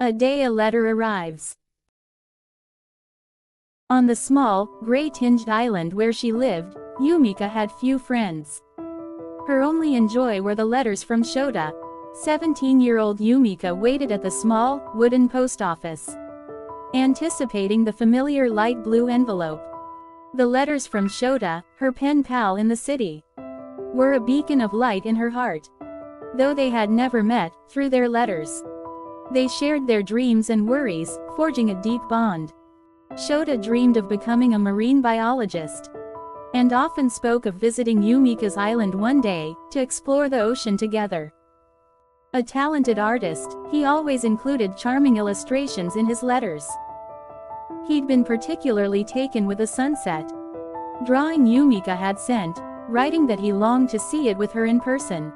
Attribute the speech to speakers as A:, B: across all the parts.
A: A day a letter arrives. On the small, gray-tinged island where she lived, Umika had few friends. Her only enjoy were the letters from Shota. 17-year-old Umika waited at the small, wooden post office, anticipating the familiar light blue envelope. The letters from Shota, her pen pal in the city, were a beacon of light in her heart. Though they had never met, through their letters, they shared their dreams and worries, forging a deep bond. Shota dreamed of becoming a marine biologist, and often spoke of visiting Umika's island one day, to explore the ocean together. A talented artist, he always included charming illustrations in his letters. He'd been particularly taken with a sunset drawing Umika had sent, writing that he longed to see it with her in person.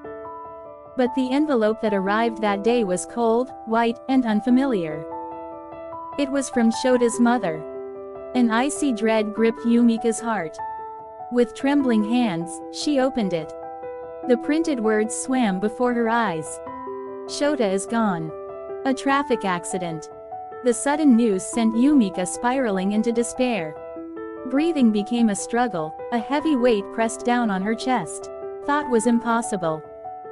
A: But the envelope that arrived that day was cold, white, and unfamiliar. It was from Shota's mother. An icy dread gripped Umika's heart. With trembling hands, she opened it. The printed words swam before her eyes. Shota is gone. A traffic accident. The sudden news sent Umika spiraling into despair. Breathing became a struggle, a heavy weight pressed down on her chest. Thought was impossible.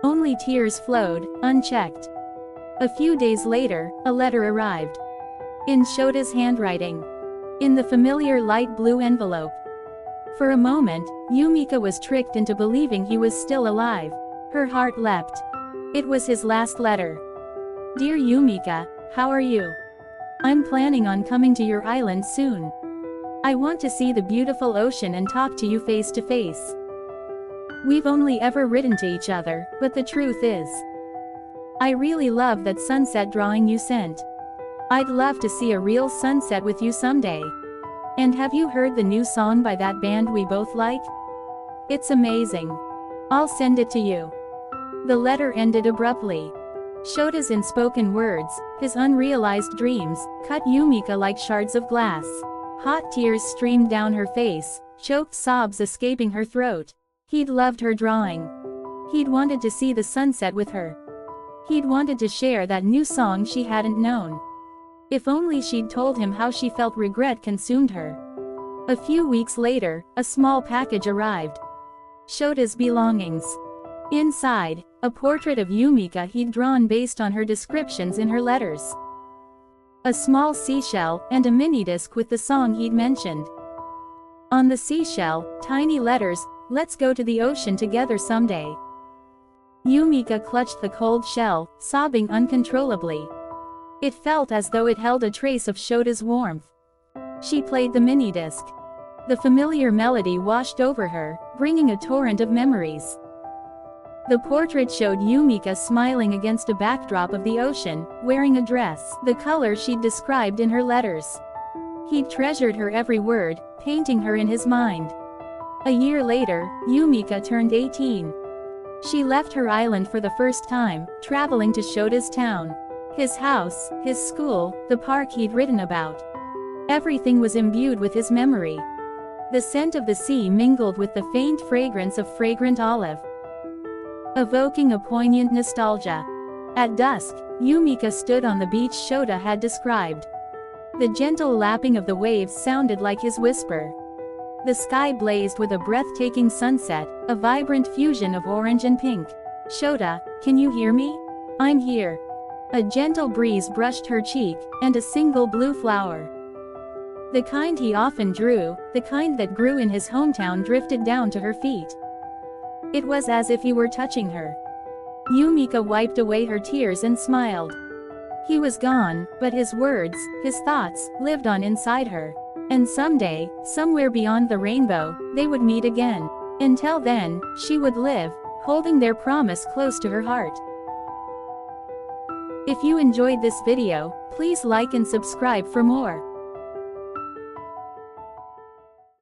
A: Only tears flowed, unchecked. A few days later, a letter arrived. In Shota's handwriting. In the familiar light blue envelope. For a moment, Umika was tricked into believing he was still alive. Her heart leapt. It was his last letter. Dear Umika, how are you? I'm planning on coming to your island soon. I want to see the beautiful ocean and talk to you face to face. We've only ever written to each other, but the truth is, I really love that sunset drawing you sent. I'd love to see a real sunset with you someday. And have you heard the new song by that band we both like? It's amazing. I'll send it to you. The letter ended abruptly. Shota's unspoken words, his unrealized dreams, cut Umika like shards of glass. Hot tears streamed down her face, choked sobs escaping her throat. He'd loved her drawing. He'd wanted to see the sunset with her. He'd wanted to share that new song she hadn't known. If only she'd told him how she felt regret consumed her. A few weeks later, a small package arrived. Shota's belongings. Inside, a portrait of Umika he'd drawn based on her descriptions in her letters. A small seashell, and a mini-disc with the song he'd mentioned. On the seashell, tiny letters, "Let's go to the ocean together someday." Umika clutched the cold shell, sobbing uncontrollably. It felt as though it held a trace of Shota's warmth. She played the mini-disc. The familiar melody washed over her, bringing a torrent of memories. The portrait showed Umika smiling against a backdrop of the ocean, wearing a dress, the color she'd described in her letters. He'd treasured her every word, painting her in his mind. A year later, Umika turned 18. She left her island for the first time, traveling to Shota's town. His house, his school, the park he'd written about. Everything was imbued with his memory. The scent of the sea mingled with the faint fragrance of fragrant olive, evoking a poignant nostalgia. At dusk, Umika stood on the beach Shota had described. The gentle lapping of the waves sounded like his whisper. The sky blazed with a breathtaking sunset, a vibrant fusion of orange and pink. "Shota, can you hear me? I'm here." A gentle breeze brushed her cheek, and a single blue flower, the kind he often drew, the kind that grew in his hometown, drifted down to her feet. It was as if he were touching her. Umika wiped away her tears and smiled. He was gone, but his words, his thoughts, lived on inside her. And someday, somewhere beyond the rainbow, they would meet again. Until then, she would live, holding their promise close to her heart. If you enjoyed this video, please like and subscribe for more.